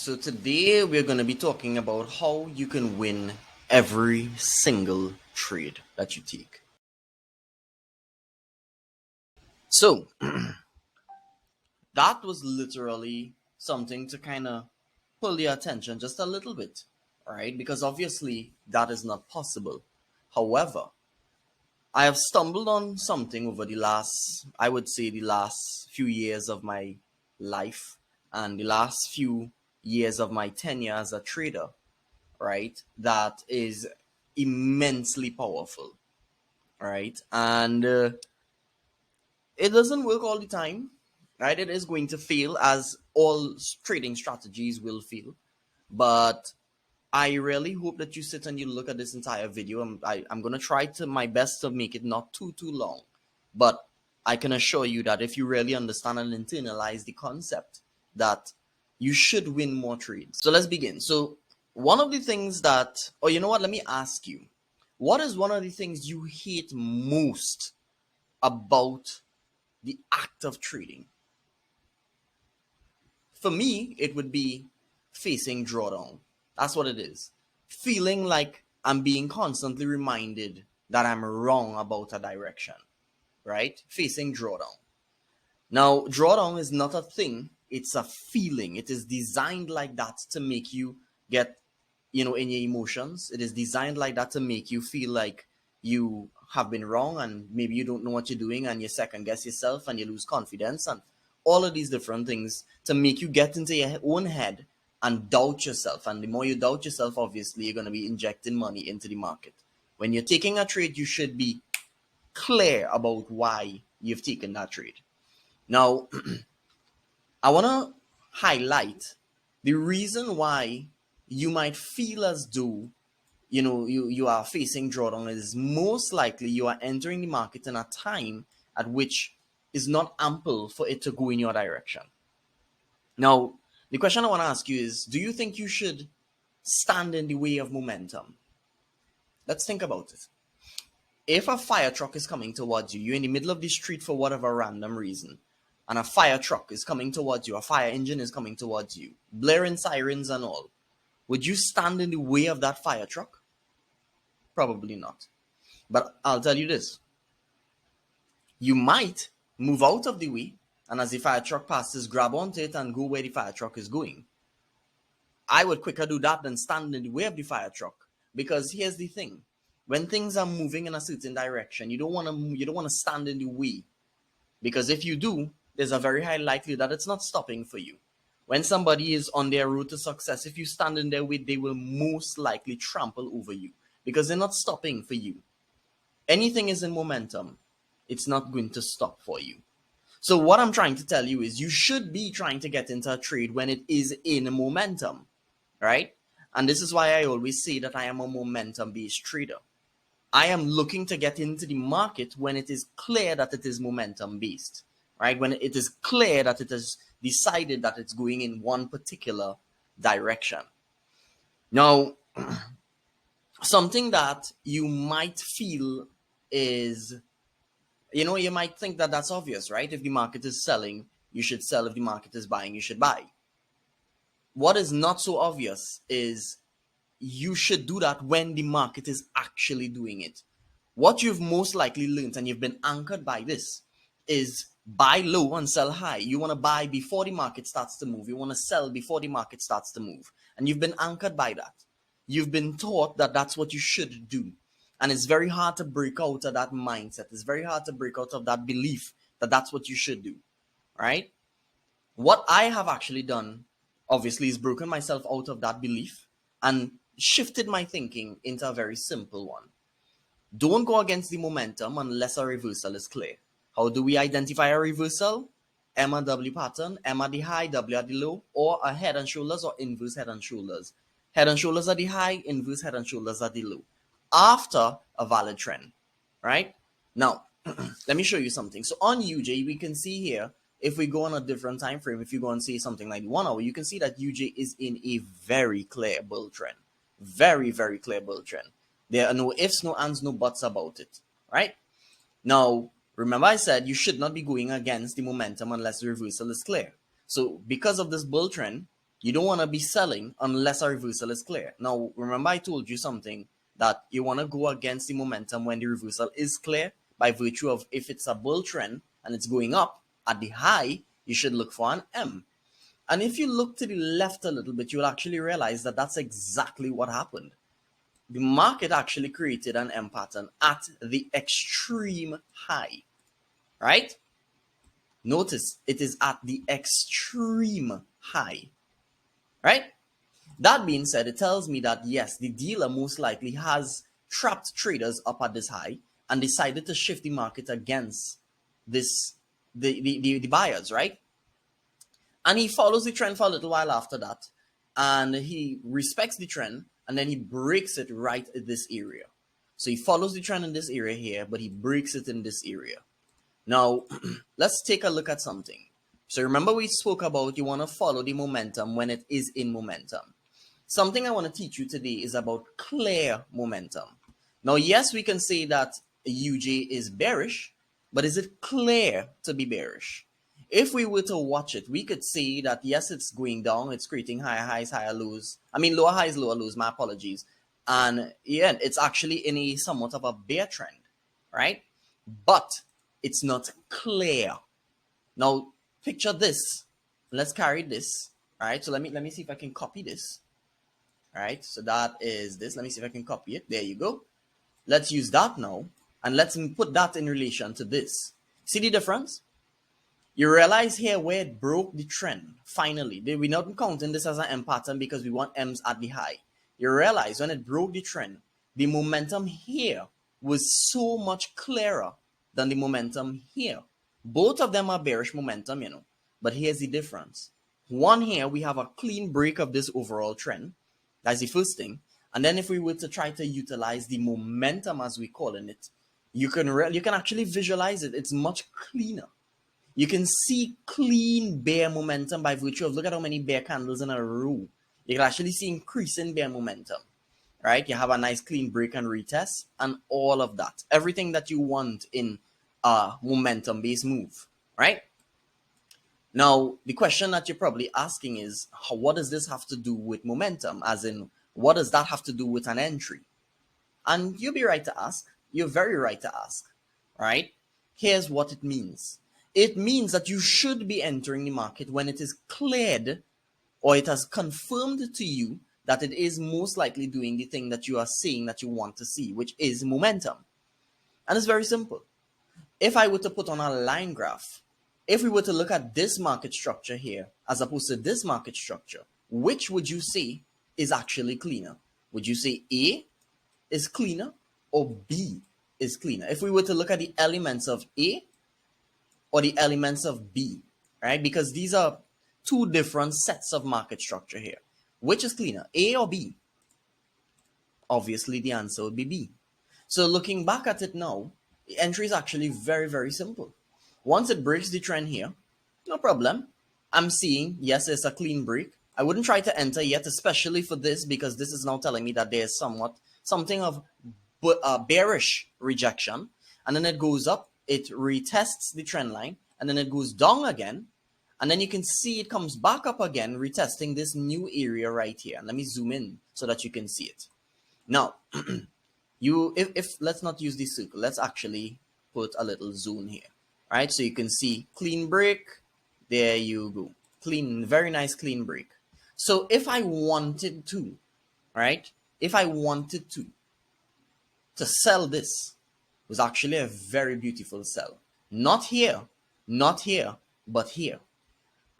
So today we're going to be talking about how you can win every single trade that you take. So that was literally something to kind of pull your attention just a little bit, right? Because obviously that is not possible. However, I have stumbled on something over I would say the last few years of my life and the last few years of my tenure as a trader, right? That is immensely powerful, right? And it doesn't work all the time, right? It is going to fail, as all trading strategies will fail. But I really hope that you sit and you look at this entire video. I'm going to try to my best to make it not too long. But I can assure you that if you really understand and internalize the concept, that you should win more trades. So let's begin. So one of the things that, or you know what, let me ask you, what is one of the things you hate most about the act of trading? For me, it would be facing drawdown. That's what it is. Feeling like I'm being constantly reminded that I'm wrong about a direction, right? Facing drawdown. Now, drawdown is not a thing, it's a feeling. It is designed like that to make you get, in your emotions. It is designed like that to make you feel like you have been wrong and maybe you don't know what you're doing and you second guess yourself and you lose confidence and all of these different things to make you get into your own head and doubt yourself. And the more you doubt yourself, obviously, you're going to be injecting money into the market. When you're taking a trade, you should be clear about why you've taken that trade. Now, I want to highlight the reason why you might feel as though you are facing drawdown is most likely you are entering the market in a time at which is not ample for it to go in your direction. Now, the question I want to ask you is, do you think you should stand in the way of momentum? Let's think about it. If a fire truck is coming towards you, you're in the middle of the street for whatever random reason, and a fire truck is coming towards you, a fire engine is coming towards you, blaring sirens and all, would you stand in the way of that fire truck? Probably not. But I'll tell you this. You might move out of the way, and as the fire truck passes, grab onto it and go where the fire truck is going. I would quicker do that than stand in the way of the fire truck. Because here's the thing. When things are moving in a certain direction, you don't want to stand in the way. Because if you do, there's a very high likelihood that it's not stopping for you. When somebody is on their road to success, if you stand in their way, they will most likely trample over you because they're not stopping for you. Anything is in momentum. It's not going to stop for you. So what I'm trying to tell you is you should be trying to get into a trade when it is in momentum, right? And this is why I always say that I am a momentum-based trader. I am looking to get into the market when it is clear that it is momentum-based, right? When it is clear that it has decided that it's going in one particular direction. Now, something that you might feel is, you might think that that's obvious, right? If the market is selling, you should sell. If the market is buying, you should buy. What is not so obvious is you should do that when the market is actually doing it. What you've most likely learned, and you've been anchored by this, is buy low and sell high. You want to buy before the market starts to move. You want to sell before the market starts to move. And you've been anchored by that. You've been taught that that's what you should do. And it's very hard to break out of that mindset. It's very hard to break out of that belief that that's what you should do, right? What I have actually done, obviously, is broken myself out of that belief and shifted my thinking into a very simple one. Don't go against the momentum unless a reversal is clear. How do we identify a reversal? M and W pattern, M at the high, W at the low, or a head and shoulders or inverse head and shoulders. Head and shoulders at the high, inverse head and shoulders at the low. After a valid trend, right? Now, let me show you something. So on UJ, we can see here, if we go on a different time frame, if you go and see something like 1 hour, you can see that UJ is in a very clear bull trend. Very, very clear bull trend. There are no ifs, no ands, no buts about it, right? Now, remember I said you should not be going against the momentum unless the reversal is clear. So because of this bull trend, You don't want to be selling unless a reversal is clear. Now, remember I told you something that you want to go against the momentum when the reversal is clear by virtue of if it's a bull trend and it's going up at the high, you should look for an M. And if you look to the left a little bit, you'll actually realize that that's exactly what happened. The market actually created an M pattern at the extreme high, right? Notice it is at the extreme high, right? That being said, it tells me that yes, the dealer most likely has trapped traders up at this high and decided to shift the market against this the buyers, right? And he follows the trend for a little while after that, and he respects the trend, and then he breaks it right at this area. So he follows the trend in this area here, but he breaks it in this area. Now, let's take a look at something. So remember we spoke about you want to follow the momentum when it is in momentum. Something I want to teach you today is about clear momentum. Now, yes, we can say that UJ is bearish, but is it clear to be bearish? If we were to watch it, we could see that yes, it's going down, it's creating higher highs, higher lows. I mean, lower highs, lower lows, my apologies. And yeah, it's actually in a somewhat of a bear trend, right? But it's not clear. Now, picture this. Let's carry this, all right? So let me see if I can copy this. All right, so that is this. Let me see if I can copy it. There you go. Let's use that now, and let's put that in relation to this. See the difference? You realize here where it broke the trend, finally. We're not counting this as an M pattern because we want M's at the high. You realize when it broke the trend, the momentum here was so much clearer than the momentum here. Both of them are bearish momentum, you know. But here's the difference. One here, we have a clean break of this overall trend. That's the first thing. And then if we were to try to utilize the momentum as we call it, you can actually visualize it. It's much cleaner. You can see clean bear momentum by virtue of look at how many bear candles in a row. You can actually see increasing bear momentum, right? You have a nice clean break and retest and all of that. Everything that you want in a momentum-based move, right? Now, the question that you're probably asking is, what does this have to do with momentum? As in, what does that have to do with an entry? And you'll be right to ask. You're very right to ask, right? Here's what it means. It means that you should be entering the market when it is cleared or it has confirmed to you that it is most likely doing the thing that you are saying that you want to see, which is momentum. And it's very simple. If I were to put on a line graph, if we were to look at this market structure here, as opposed to this market structure, which would you say is actually cleaner? Would you say A is cleaner or B is cleaner? If we were to look at the elements of A or the elements of B, right? Because these are two different sets of market structure here. Which is cleaner, A or B? Obviously, the answer would be B. So looking back at it now, the entry is actually very, very simple. Once it breaks the trend here, no problem. I'm seeing, yes, it's a clean break. I wouldn't try to enter yet, especially for this, because this is now telling me that there's something of bearish rejection. And then it goes up, it retests the trend line, and then it goes down again. And then you can see it comes back up again, retesting this new area right here. And let me zoom in so that you can see it. Now, if let's not use the circle, let's actually put a little zone here. Right, so you can see clean break. There you go. Clean, very nice clean break. So if I wanted to, right, if I wanted to sell this, was actually a very beautiful sell. Not here, but here.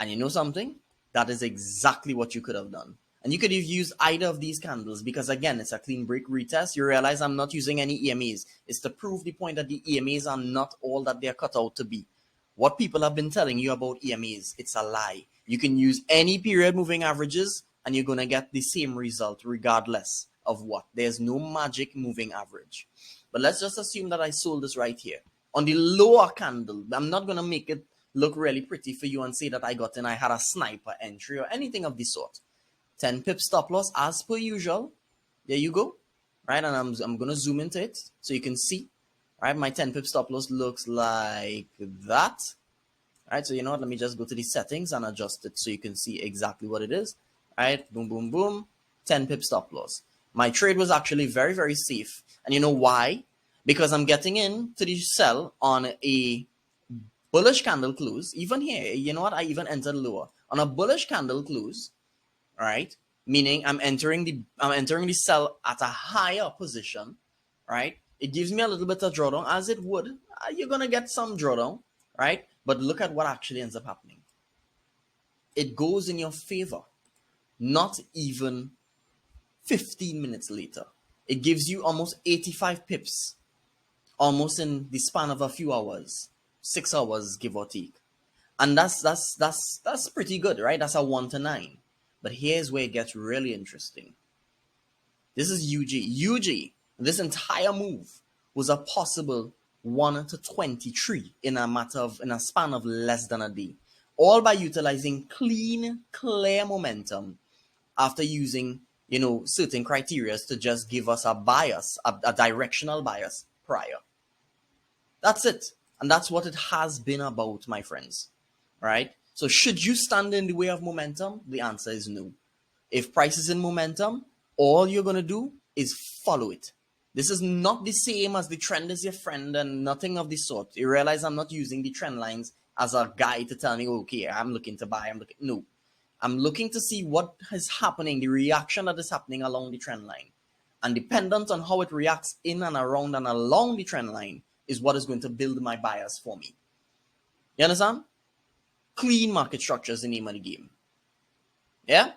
And you know something? That is exactly what you could have done. And you could have used either of these candles because, again, it's a clean break retest. You realize I'm not using any EMAs. It's to prove the point that the EMAs are not all that they're cut out to be. What people have been telling you about EMAs, it's a lie. You can use any period moving averages and you're going to get the same result regardless of what. There's no magic moving average. But let's just assume that I sold this right here. On the lower candle, I'm not going to make it look really pretty for you and say that I had a sniper entry or anything of the sort. 10 pip stop loss as per usual. There you go. Right, and I'm going to zoom into it so you can see. Right, my 10 pip stop loss looks like that. Right, so you know what, let me just go to the settings and adjust it so you can see exactly what it is. right? Boom, boom, boom, 10 pip stop loss. My trade was actually very, very safe. And you know why? Because I'm getting in to the sell on a bullish candle close. Even here, you know what? I even entered lower on a bullish candle close, right? Meaning I'm entering the sell at a higher position, right? It gives me a little bit of drawdown, as it would. You're gonna get some drawdown, right? But look at what actually ends up happening. It goes in your favor. Not even 15 minutes later, it gives you almost 85 pips, almost in the span of a few hours, 6 hours, give or take. And that's pretty good, right? That's a 1 to 9. But here's where it gets really interesting. This is UG. UG, this entire move was a possible 1 to 23 in a span of less than a day. All by utilizing clean, clear momentum after using, certain criteria to just give us a bias, a directional bias prior. That's it. And that's what it has been about, my friends. Right? So should you stand in the way of momentum? The answer is no. If price is in momentum, all you're going to do is follow it. This is not the same as the trend is your friend and nothing of the sort. You realize I'm not using the trend lines as a guide to tell me, okay, I'm looking to buy. No. I'm looking to see what is happening, the reaction that is happening along the trend line. And dependent on how it reacts in and around and along the trend line is what is going to build my bias for me. You understand? Clean market structure is the name of the game. Yeah?